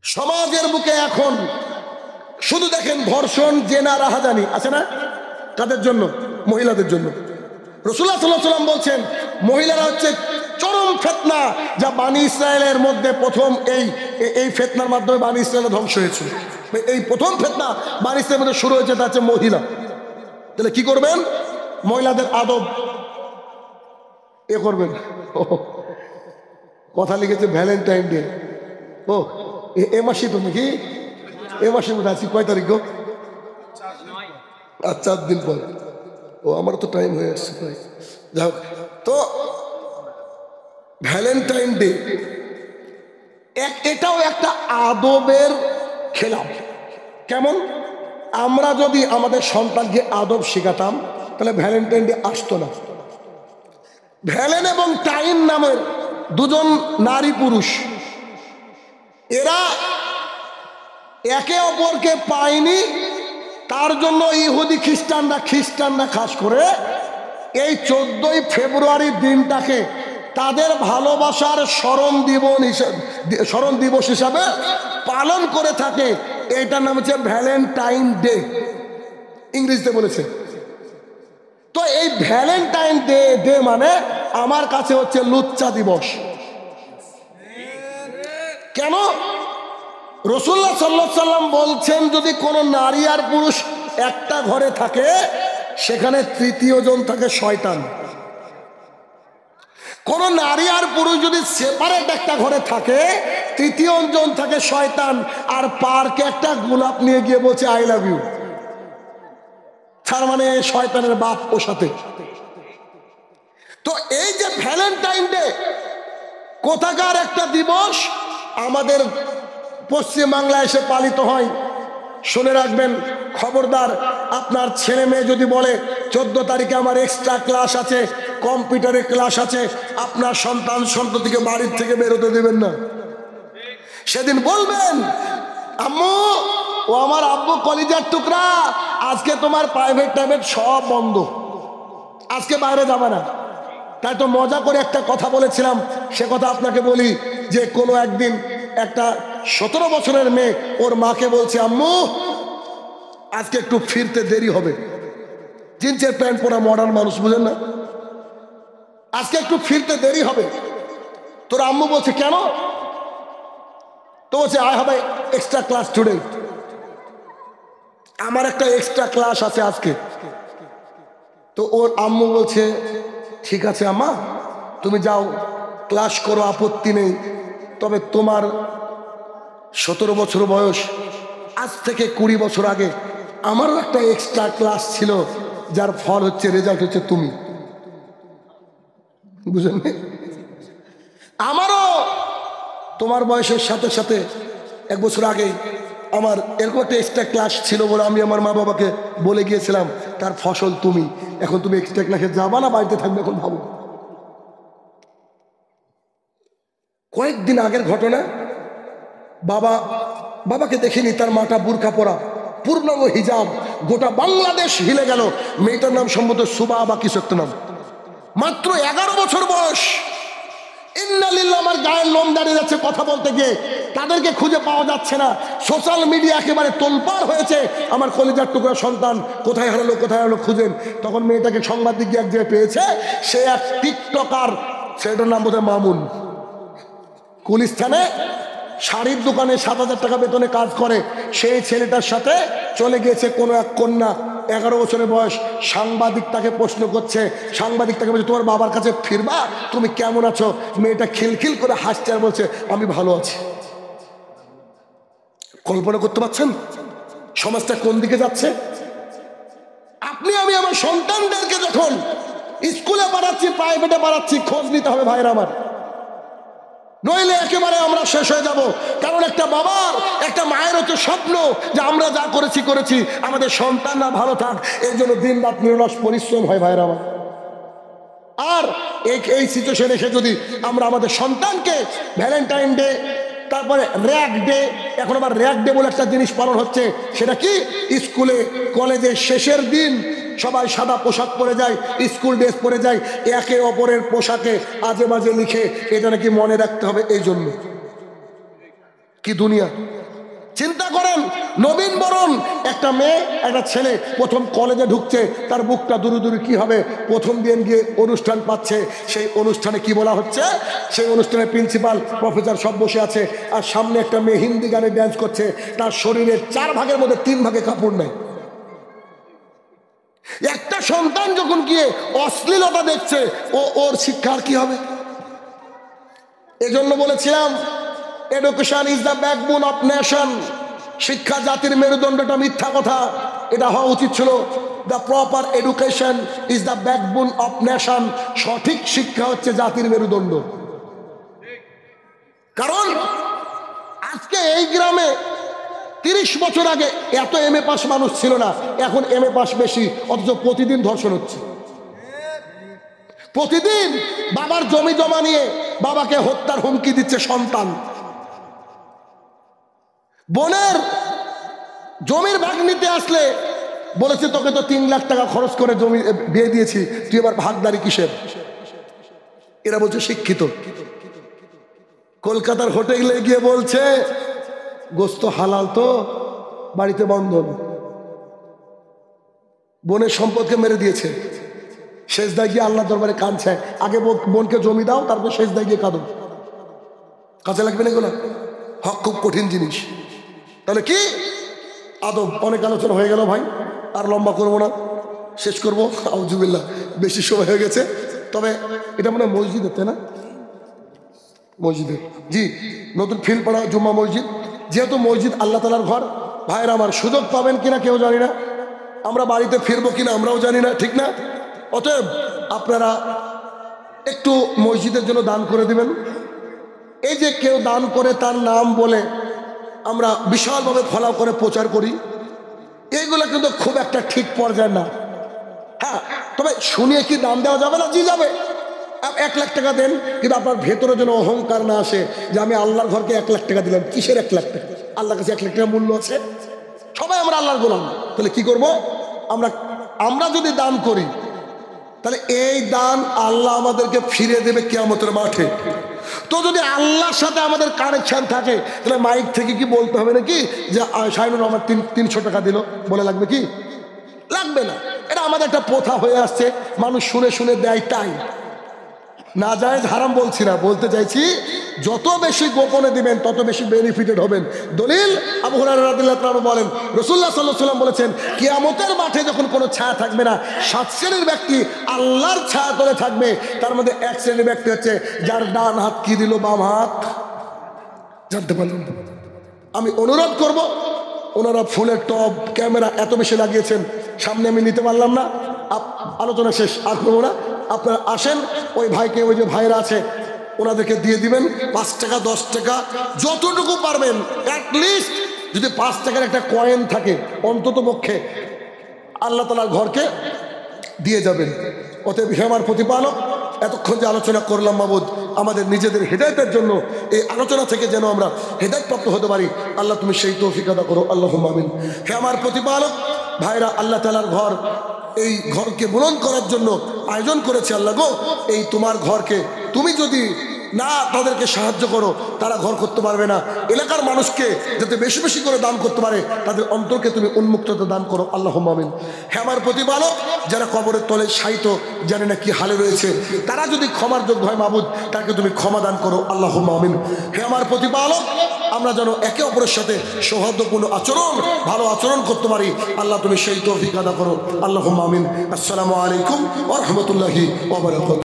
সমাজের বুকে এখন শুধু দেখেন ধর্ষণ, জেনা, রাহাজানি আছে না? কাদের জন্য? মহিলাদের জন্য। রাসূলুল্লাহ সাল্লাল্লাহু আলাইহি ওয়াসাল্লাম বলছেন মহিলারা হচ্ছে চরম ফিতনা, যা বানি ইসরায়েলের মধ্যে প্রথম এই ফিতনার মাধ্যমে বানি ইসরায়েল ধ্বংস হয়েছিল। এই প্রথম ফিতনা বানি ইসরায়েলের মধ্যে শুরু হয়েছে, তা হচ্ছে মহিলা। তাহলে কি করবেন? মহিলাদের আদব করবেন। কথা লিখেছে ভ্যালেন্টাইন ডে। ও এ মাসে তো নাকি? এ মাসের মধ্যে আছি কয় তারিখ গো? 4 দিন পর। ও আমার তো টাইম হয়ে আসছে প্রায়। যাই হোক, তো ভ্যালেন্টাইন ডে এটাও একটা আদবের খেলাফ। কেমন? আমরা যদি আমাদের সন্তানকে আদব শেখাতাম তাহলে ভ্যালেন্টাইন ডে আসতো না। ভ্যালেন এবং টাইন নামের দুজন নারী পুরুষ, এরা একে অপরকে পায়নি, তার জন্য ইহুদি খ্রিস্টানরা খাস করে এই 14ই ফেব্রুয়ারি দিনটাকে তাদের ভালোবাসার স্মরণ দিবস হিসাবে পালন করে থাকে। এটার নাম হচ্ছে ভ্যালেন্টাইন ডে, ইংরেজিতে বলেছে। তো এই ভ্যালেন্টাইন ডে মানে আমার কাছে হচ্ছে লুচ্চা দিবস। কেন? রাসূলুল্লাহ সাল্লাল্লাহু আলাইহি ওয়াসাল্লাম বলছেন যদি কোনো নারী আর পুরুষ একটা ঘরে থাকে, সেখানে তৃতীয় জন থাকে শয়তান। কোন নারী আর পুরুষ যদি সেপারেট একটা ঘরে থাকে, তৃতীয় জন থাকে শয়তান। আর পার্কে একটা গোলাপ নিয়ে গিয়ে বলছে আই লাভ ইউ, তার মানে শয়তানের বাপ ওর সাথে। তো এই যে ভ্যালেন্টাইন ডে কোথাকার একটা দিবস, আমাদের পশ্চিম বাংলায় এসে পালিত হয়। শুনে রাখবেন, খবরদার, আপনার ছেলে মেয়ে যদি বলে 14 তারিখে আমার এক্সট্রা ক্লাস আছে, কম্পিউটারের ক্লাস আছে, আপনার সন্ততিকে বাড়ির থেকে বেরোতে দেবেন না। সেদিন বলবেন আম্মু, ও আমার আব্বু কলিজার টুকরা, আজকে তোমার প্রাইভেট সব বন্ধ, আজকে বাইরে যাবে না। তাই তো মজা করে একটা কথা বলেছিলাম, সে কথা আপনাকে বলি যে কোনো একদিন একটা 17 বছরের মেয়ে ওর মাকে বলছে আম্মু আজকে একটু ফিরতে দেরি হবে। জিন্সের প্যান্ট পরা মডার্ন মানুষ, বুঝেন না? আজকে একটু ফিরতে দেরি হবে। তোর আম্মু বলছে কেন? তো বলছে I have extra class today, আমার একটা এক্সট্রা ক্লাস আছে আজকে। তো ওর আম্মু বলছে ঠিক আছে আম্মা, তুমি যাও ক্লাস করো, আপত্তি নেই। তবে তোমার 17 বছর বয়স, আজ থেকে 20 বছর আগে আমারও একটা এক্সট্রা ক্লাস ছিল, যার ফল হচ্ছে রেজাল্ট হচ্ছে তুমি। বুঝলেন? আমারও তোমার বয়সের সাথে সাথে 1 বছর আগে আমার এরকম একটা এক্সট্রা ক্লাস ছিল বলে আমি আমার মা বাবাকে বলে গিয়েছিলাম, তার ফসল তুমি। এখন তুমি এক্সট্রা ক্লাসে যাবা না বাড়িতে থাকবে, এখন ভাবো। কয়েকদিন আগের ঘটনা, বাবাকে দেখিনি, তার মাটা বুরকা পরা, পূর্ণাঙ্গ হিজাব, গোটা বাংলাদেশ হিলে গেল। মেয়েটার নাম সম্ভবত সুবা বা কিছু একটা নাম, মাত্র 11 বছর বয়স। ইন্নালিল্লাহ, আমার গায়ের লোম দাঁড়িয়ে যাচ্ছে কথা বলতে গিয়ে। তাদেরকে খুঁজে পাওয়া যাচ্ছে না, সোশ্যাল মিডিয়া একেবারে তোলপাড় হয়েছে। আমার কলিজার টুকরা সন্তান কোথায় হারালো খুঁজেন। তখন মেয়েটাকে সাংবাদিক এক জায়গায় পেয়েছে, সে এক টিকটকার, সেটার নাম বোধহয় মামুন, গুলিস্তানে শাড়ির দোকানে 7,000 টাকা বেতনে কাজ করে। সেই ছেলেটার সাথে চলে গিয়েছে কোনো এক কন্যা, 11 বছরের বয়স। সাংবাদিক তাকে প্রশ্ন করছে, সাংবাদিক তাকে বলছে তোমার বাবার কাছে ফিরবা, তুমি কেমন আছো? মেয়েটা খিলখিল করে হাসছে আর বলছে আমি ভালো আছি। কল্পনা করতে পারছেন সমাজটা কোন দিকে যাচ্ছে? আপনি আমি আমার সন্তানদেরকে যখন স্কুলে পাঠাচ্ছি, প্রাইভেটে পাঠাচ্ছি, খোঁজ নিতে হবে ভাইরা আমার, নইলে একেবারে আমরা শেষ হয়ে যাব। কারণ একটা বাবার, একটা মায়ের হচ্ছে স্বপ্ন যে আমরা যা করেছি আমাদের সন্তানরা ভালো থাক। এই জন্য দিন রাত নিরলস পরিশ্রম হয় ভাইরা আমার। আর এই সিচুয়েশনে এসে যদি আমরা আমাদের সন্তানকে ভ্যালেন্টাইন ডে, তারপরে র্যাক ডে, এখন আবার র্যাক ডে বলে একটা জিনিস পালন হচ্ছে, সেটা কি? স্কুলে কলেজের শেষের দিন সবাই সাদা পোশাক পরে যায়, স্কুল ড্রেস পরে যায়, একে অপরের পোশাকে আজে বাজে লিখে, এটা নাকি মনে রাখতে হবে এই জন্য। কি দুনিয়া! চিন্তা করেন, নবীন বরণ একটা মেয়ে একটা ছেলে প্রথম কলেজে ঢুকছে, তার বুকটা দূরে দূরে কি হবে, প্রথম দিন গিয়ে অনুষ্ঠান পাচ্ছে। সেই অনুষ্ঠানে কি বলা হচ্ছে, সেই অনুষ্ঠানে প্রিন্সিপাল প্রফেসর সব বসে আছে, আর সামনে একটা মেয়ে হিন্দি গানে ড্যান্স করছে, তার শরীরের 4 ভাগের মধ্যে 3 ভাগে কাপড় নেই। একটা সন্তান যখন গিয়ে অশ্লীলতা দেখছে, ওর শিক্ষার কি হবে? এজন্য বলেছিলাম education is the backbone of nation. শিক্ষা জাতির মেরুদণ্ড, এটা মিথ্যা কথা, এটা হওয়া উচিত ছিল the proper education is the backbone of nation. সঠিক শিক্ষা হচ্ছে জাতির মেরুদণ্ড। কারণ আজকে এই গ্রামে 30 বছর আগে এত MA পাস মানুষ ছিল না, এখন MA পাস বেশি, অথচ প্রতিদিন ধর্ষণ হচ্ছে। প্রতিদিন বাবার জমি জমা নিয়ে বাবাকে হত্যার হুমকি দিচ্ছে সন্তান। বোনের জমির ভাগ নিতে আসলে বলেছে তোকে তো 3 লাখ টাকা খরচ করে জমি বিয়ে দিয়েছি, তুই এবার ভাগদারি কিসের? এরা বলছে শিক্ষিত। কলকাতার হোটেলে গিয়ে বলছে গোস্ত হালাল তো, বাড়িতে বন্ধন। বোনের সম্পদকে মেরে দিয়েছে, সেজদায় গিয়ে আল্লাহ দরবারে কাঁদছে। আগে বোনকে জমি দাও, তারপর সেজদায় গিয়ে কাঁদো। কাজে লাগবে না এগুলো? হক খুব কঠিন জিনিস। তাহলে কি আদব? অনেক আলোচনা হয়ে গেল ভাই, আর লম্বা করবো না, শেষ করবো। আউযুবিল্লাহ, বেশি সময় হয়ে গেছে। তবে এটা মনে হয় মসজিদে, তাই না? মসজিদে, জি, নতুন ফিলপাড়া জুম্মা মসজিদ। যেহেতু মসজিদ আল্লাহ তাআলার ঘর, ভাইয়েরা আমার, সুযোগ পাবেন কিনা কেউ জানি না, আমরা বাড়িতে ফিরবো কিনা আমরাও জানি না, ঠিক না? অতএব আপনারা একটু মসজিদের জন্য দান করে দিবেন। এই যে কেউ দান করে তার নাম বলে আমরা বিশালভাবে ফলাও করে প্রচার করি, এইগুলো কিন্তু খুব একটা ঠিক পর্যায়ে না। হ্যাঁ, তবে শুনিয়ে কি দাম দেওয়া যাবে না? জি যাবে। 1 লাখ টাকা দেন, কিন্তু আপনার ভেতরে যেন অহংকার না আসে যে আমি আল্লাহর ঘরকে 1 লাখ টাকা দিলাম। কিসের 1 লাখ টাকা? আল্লাহর কাছে 1 লাখ টাকা মূল্য আছে? সবাই আমরা আল্লাহর গোলাম। তাহলে কি করব? আমরা যদি দান করি, তাহলে এই দান আল্লাহ আমাদেরকে ফিরে দেবে কিয়ামতের মাঠে। তো যদি আল্লাহর সাথে আমাদের কানেকশন থাকে, তাহলে মাইক থেকে কি বলতে হবে নাকি যে শাহিনুর রহমান 300 টাকা দিল, বলে লাগবে কি? লাগবে না। এটা আমাদের একটা প্রথা হয়ে আসছে, মানুষ শুনে শুনে দেয়, তাই না যায় হারাম বলছি না, বলতে চাইছি যত বেশি গোপনে দিবেন তত বেশি বেনিফিটেড হবেন। দলিল আবু হুরায়রা রাদিয়াল্লাহু তাআলা বলেন, রাসূলুল্লাহ সাল্লাল্লাহু আলাইহি ওয়াসাল্লাম বলেছেন, কিয়ামতের মাঠে যখন কোনো ছায়া থাকবে না, 7 শ্রেণীর ব্যক্তি আল্লাহর ছায়া তলে থাকবে। তার মধ্যে 1 শ্রেণীর ব্যক্তি হচ্ছে যার ডান হাত কি দিল, বাম হাত জানতে পারলাম। আমি অনুরোধ করব, ওনারা ফুলের টব ক্যামেরা এত বেশি লাগিয়েছেন, সামনে আমি নিতে পারলাম না, আলোচনা শেষ, আর করবো না। আপনারা আসেন, ওই ভাইকে, ওই যে ভাইরা আছে ওনাদেরকে দিয়ে দিবেন 5 টাকা 10 টাকা যতটুকু পারবেন। অ্যাটলিস্ট যদি 5 টাকার একটা কয়েন থাকে, অন্তত পক্ষে আল্লাহ তাআলার ঘরকে দিয়ে যাবেন। অতএব হে আমার প্রতিপালক, এতক্ষণ যে আলোচনা করলাম মাবুদ, আমাদের নিজেদের হেদায়েতের জন্য এই আলোচনা থেকে যেন আমরা হেদায়েতপ্রাপ্ত হতে পারি, আল্লাহ তুমি সেই তৌফিক আদা করো, আল্লাহুম্মা আমিন। হে আমার প্রতিপালক, ভাইরা আল্লাহ তাআলার ঘর, এই ঘরকে বুলন্দ করার জন্য আয়োজন করেছে। আল্লাহ গো, এই তোমার ঘরকে তুমি যদি না তাদেরকে সাহায্য করো, তারা ঘর করতে পারবে না। এলাকার মানুষকে যাতে বেশি বেশি করে দান করতে পারে, তাদের অন্তরকে তুমি উন্মুক্ততা দান করো, আল্লাহুম্মা আমিন। হে আমার প্রতিপালক, যারা কবরের তলে শায়িত জানে না কি হালে রয়েছে, তারা যদি ক্ষমার যোগ্য হয় মাবুদ, তাকে তুমি ক্ষমা দান করো, আল্লাহুম্মা আমিন। হে আমার প্রতিপালক, আমরা যেন একে অপরের সাথে সৌহার্দ্যপূর্ণ আচরণ, ভালো আচরণ করতে পারি, আল্লাহ তুমি সেই তৌফিক আদা করো, আল্লাহুম্মা আমিন। আসসালামু আলাইকুম ওয়া রাহমাতুল্লাহি ওয়া বারাকাতুহু।